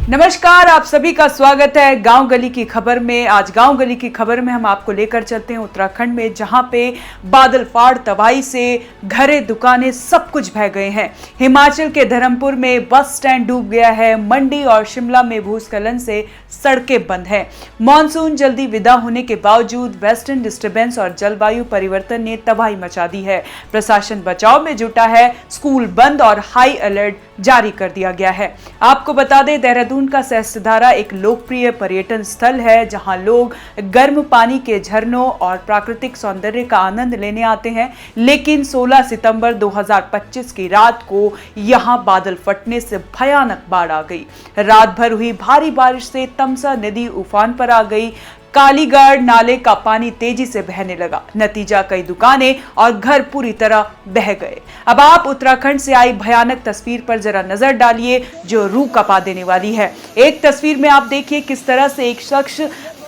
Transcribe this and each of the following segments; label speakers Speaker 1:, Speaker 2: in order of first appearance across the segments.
Speaker 1: नमस्कार, आप सभी का स्वागत है गांव गली की खबर में। आज गांव गली की खबर में हम आपको लेकर चलते हैं उत्तराखंड में, जहां पे बादल फाड़ तबाही से घरें, दुकानें सब कुछ बह गए हैं। हिमाचल के धर्मपुर में बस स्टैंड डूब गया है। मंडी और शिमला में भूस्खलन से सड़कें बंद हैं। मॉनसून जल्दी विदा होने के बावजूद वेस्टर्न डिस्टर्बेंस और जलवायु परिवर्तन ने तबाही मचा दी है। प्रशासन बचाव में जुटा है, स्कूल बंद और हाई अलर्ट जारी कर दिया गया है। आपको बता दें, देहरादून का सहस्त्रधारा एक लोकप्रिय पर्यटन स्थल है, जहां लोग गर्म पानी के झरनों और प्राकृतिक सौंदर्य का आनंद लेने आते हैं। लेकिन 16 सितंबर 2025 की रात को यहां बादल फटने से भयानक बाढ़ आ गई। रात भर हुई भारी बारिश से तमसा नदी उफान पर आ गई। कालीगढ़ नाले का पानी तेजी से बहने लगा। नतीजा, कई दुकानें और घर पूरी तरह बह गए। अब आप उत्तराखंड से आई भयानक तस्वीर पर जरा नजर डालिए, जो रूह कपा देने वाली है। एक तस्वीर में आप देखिए किस तरह से एक शख्स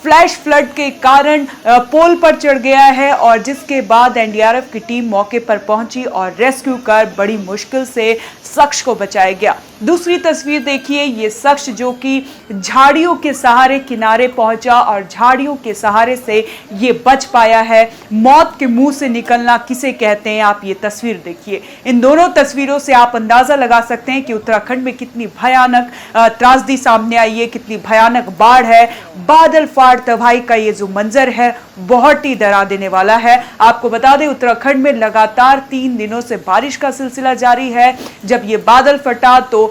Speaker 1: फ्लैश फ्लड के कारण पोल पर चढ़ गया है, और जिसके बाद एनडीआरएफ की टीम मौके पर पहुंची और रेस्क्यू कर बड़ी मुश्किल से शख्स को बचाया गया। दूसरी तस्वीर देखिए, ये शख्स जो कि झाड़ियों के सहारे किनारे पहुंचा और झाड़ियों के सहारे से ये बच पाया है। मौत के मुंह से निकलना किसे कहते हैं, आप ये तस्वीर देखिए। इन दोनों तस्वीरों से आप अंदाजा लगा सकते हैं कि उत्तराखंड में कितनी भयानक त्रासदी सामने आई है, कितनी भयानक बाढ़ है। बादल फाड़ तबाही का ये जो मंजर है, बहुत ही डरा देने वाला है। आपको बता दें, उत्तराखंड में लगातार 3 दिनों से बारिश का सिलसिला जारी है। जब ये बादल फटा तो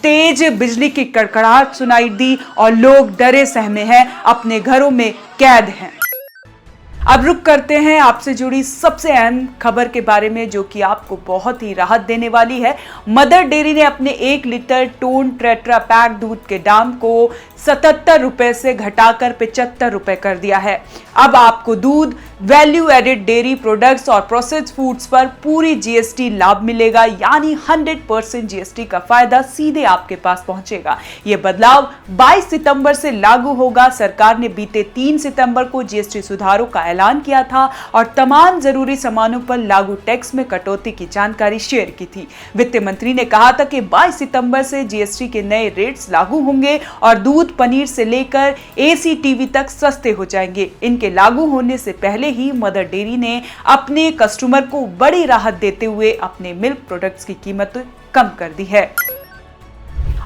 Speaker 1: तेज बिजली की कड़कड़ाहट सुनाई दी और लोग डरे सहमे हैं, अपने घरों में कैद हैं। अब रुक करते हैं आपसे जुड़ी सबसे अहम खबर के बारे में, जो कि आपको बहुत ही राहत देने वाली है। मदर डेयरी ने अपने 1 लीटर टोन टेट्रा पैक दूध के दाम को 77 रुपए से घटाकर 75 रुपए कर दिया है। अब आपको दूध, वैल्यू एडेड डेयरी प्रोडक्ट्स और प्रोसेस्ड फूड्स पर पूरी जीएसटी लाभ मिलेगा, यानी 100% जीएसटी का फायदा सीधे आपके पास पहुंचेगा। यह बदलाव 22 सितंबर से लागू होगा। सरकार ने बीते 3 सितंबर को जीएसटी सुधारों का ऐलान किया था और तमाम जरूरी सामानों पर लागू टैक्स में कटौती की जानकारी शेयर की थी। वित्त मंत्री ने कहा था कि 22 सितंबर से जीएसटी के नए रेट्स लागू होंगे और दूध, पनीर से लेकर एसी टीवी तक सस्ते हो जाएंगे। इनके लागू होने से पहले ही मदर डेयरी ने अपने कस्टमर को बड़ी राहत देते हुए अपने मिल्क प्रोडक्ट्स की कीमत कम कर दी है।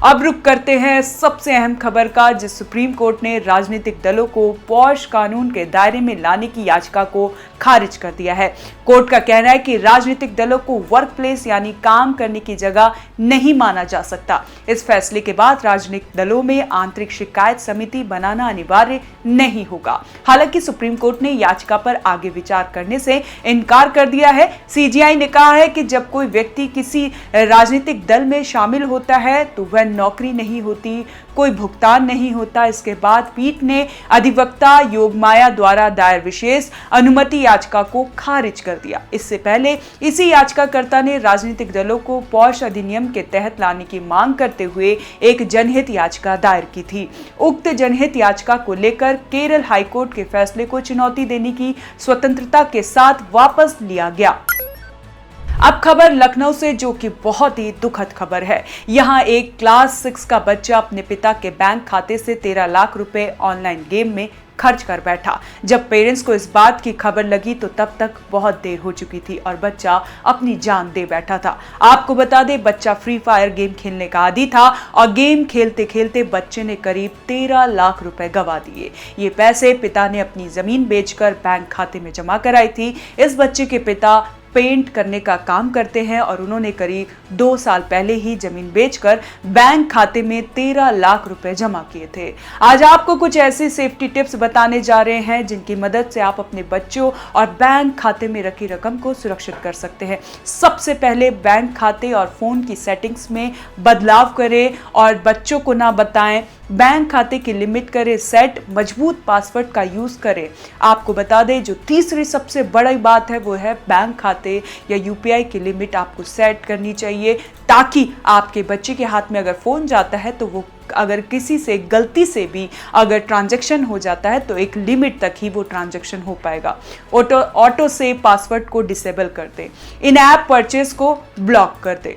Speaker 1: अब रुक करते हैं सबसे अहम खबर का, जिस सुप्रीम कोर्ट ने राजनीतिक दलों को पॉश कानून के दायरे में लाने की याचिका को खारिज कर दिया है। कोर्ट का कहना है कि राजनीतिक दलों को वर्क प्लेस यानी काम करने की जगह नहीं माना जा सकता। इस फैसले के बाद राजनीतिक दलों में आंतरिक शिकायत समिति बनाना अनिवार्य नहीं होगा। हालांकि सुप्रीम कोर्ट ने याचिका पर आगे विचार करने से इनकार कर दिया है। सीजीआई ने कहा है कि जब कोई व्यक्ति किसी राजनीतिक दल में शामिल होता है तो वह नौकरी नहीं होती, कोई भुगतान नहीं होता। इसके बाद पीठ ने अधिवक्ता योगमाया द्वारा दायर विशेष अनुमति याचिका को खारिज कर दिया। इससे पहले इसी याचिकाकर्ता ने राजनीतिक दलों को पॉश अधिनियम के तहत लाने की मांग करते हुए एक जनहित याचिका दायर की थी। उक्त जनहित याचिका को लेकर केरल हाईकोर्ट के फैसले को चुनौती देने की स्वतंत्रता के साथ वापस लिया गया। अब खबर लखनऊ से, जो कि बहुत ही दुखद खबर है। यहाँ एक क्लास 6 का बच्चा अपने पिता के बैंक खाते से 13 लाख रुपए ऑनलाइन गेम में खर्च कर बैठा। जब पेरेंट्स को इस बात की खबर लगी तो तब तक बहुत देर हो चुकी थी और बच्चा अपनी जान दे बैठा था। आपको बता दें, बच्चा फ्री फायर गेम खेलने का आदी था और गेम खेलते खेलते बच्चे ने करीब 13 लाख रुपए गंवा दिए। ये पैसे पिता ने अपनी जमीन बेचकर बैंक खाते में जमा कराई थी। इस बच्चे के पिता पेंट करने का काम करते हैं और उन्होंने करीब 2 साल पहले ही जमीन बेचकर बैंक खाते में 13 लाख रुपए जमा किए थे। आज आपको कुछ ऐसी सेफ्टी टिप्स बताने जा रहे हैं जिनकी मदद से आप अपने बच्चों और बैंक खाते में रखी रकम को सुरक्षित कर सकते हैं। सबसे पहले बैंक खाते और फोन की सेटिंग्स में बदलाव करें और बच्चों को ना बताएं। बैंक खाते की लिमिट करें सेट, मजबूत पासवर्ड का यूज करें। आपको बता दें, जो तीसरी सबसे बड़ी बात है वो है बैंक खाते या यूपीआई की लिमिट आपको सेट करनी चाहिए, ताकि आपके बच्चे के हाथ में अगर फोन जाता है तो वो अगर किसी से गलती से भी अगर ट्रांजैक्शन हो जाता है तो एक लिमिट तक ही वो ट्रांजैक्शन हो पाएगा। ऑटो सेव पासवर्ड को डिसेबल कर दें। इन ऐप परचेज को ब्लॉक कर दें।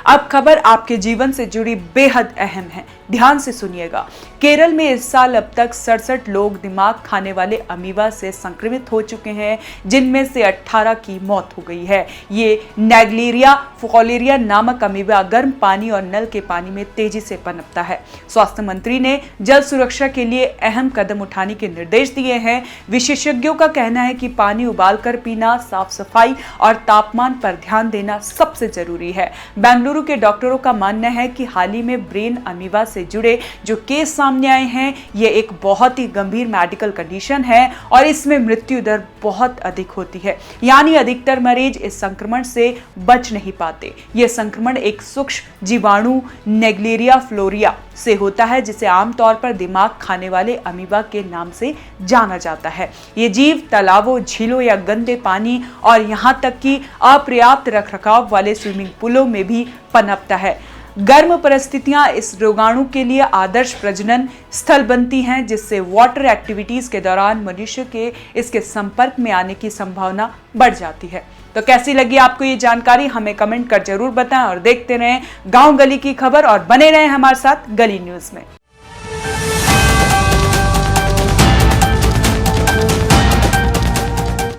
Speaker 1: अब खबर आपके जीवन से जुड़ी बेहद अहम है, ध्यान से सुनिएगा। केरल में इस साल अब तक 67 लोग दिमाग खाने वाले अमीबा से संक्रमित हो चुके हैं, जिनमें से 18 की मौत हो गई है। ये नेग्लेरिया फुकोलेरिया नामक अमीबा गर्म पानी और नल के पानी में तेजी से पनपता है। स्वास्थ्य मंत्री ने जल सुरक्षा के लिए अहम कदम उठाने के निर्देश दिए हैं। विशेषज्ञों का कहना है कि पानी उबालकर पीना, साफ सफाई और तापमान पर ध्यान देना सबसे जरूरी है। बेंगलुरु के डॉक्टरों का मानना है कि हाल ही में ब्रेन अमीबा से जुड़े जो केस सामने आए हैं, ये एक बहुत ही गंभीर मेडिकल कंडीशन है और इसमें मृत्यु दर बहुत अधिक होती है, यानी अधिकतर मरीज इस संक्रमण से बच नहीं पाते। यह संक्रमण एक सूक्ष्म जीवाणु नेग्लेरिया फ्लोरिया से होता है, जिसे आमतौर पर दिमाग खाने वाले अमीबा के नाम से जाना जाता है। ये जीव तालाबों, झीलों या गंदे पानी और यहाँ तक कि अपर्याप्त रखरखाव वाले स्विमिंग पूलों में भी पनपता है। गर्म परिस्थितियां इस रोगाणु के लिए आदर्श प्रजनन स्थल बनती हैं, जिससे वाटर एक्टिविटीज के दौरान मनुष्य के इसके संपर्क में आने की संभावना बढ़ जाती है। तो कैसी लगी आपको ये जानकारी, हमें कमेंट कर जरूर बताएं और देखते रहें गांव गली की खबर और बने रहें हमारे साथ गली न्यूज में।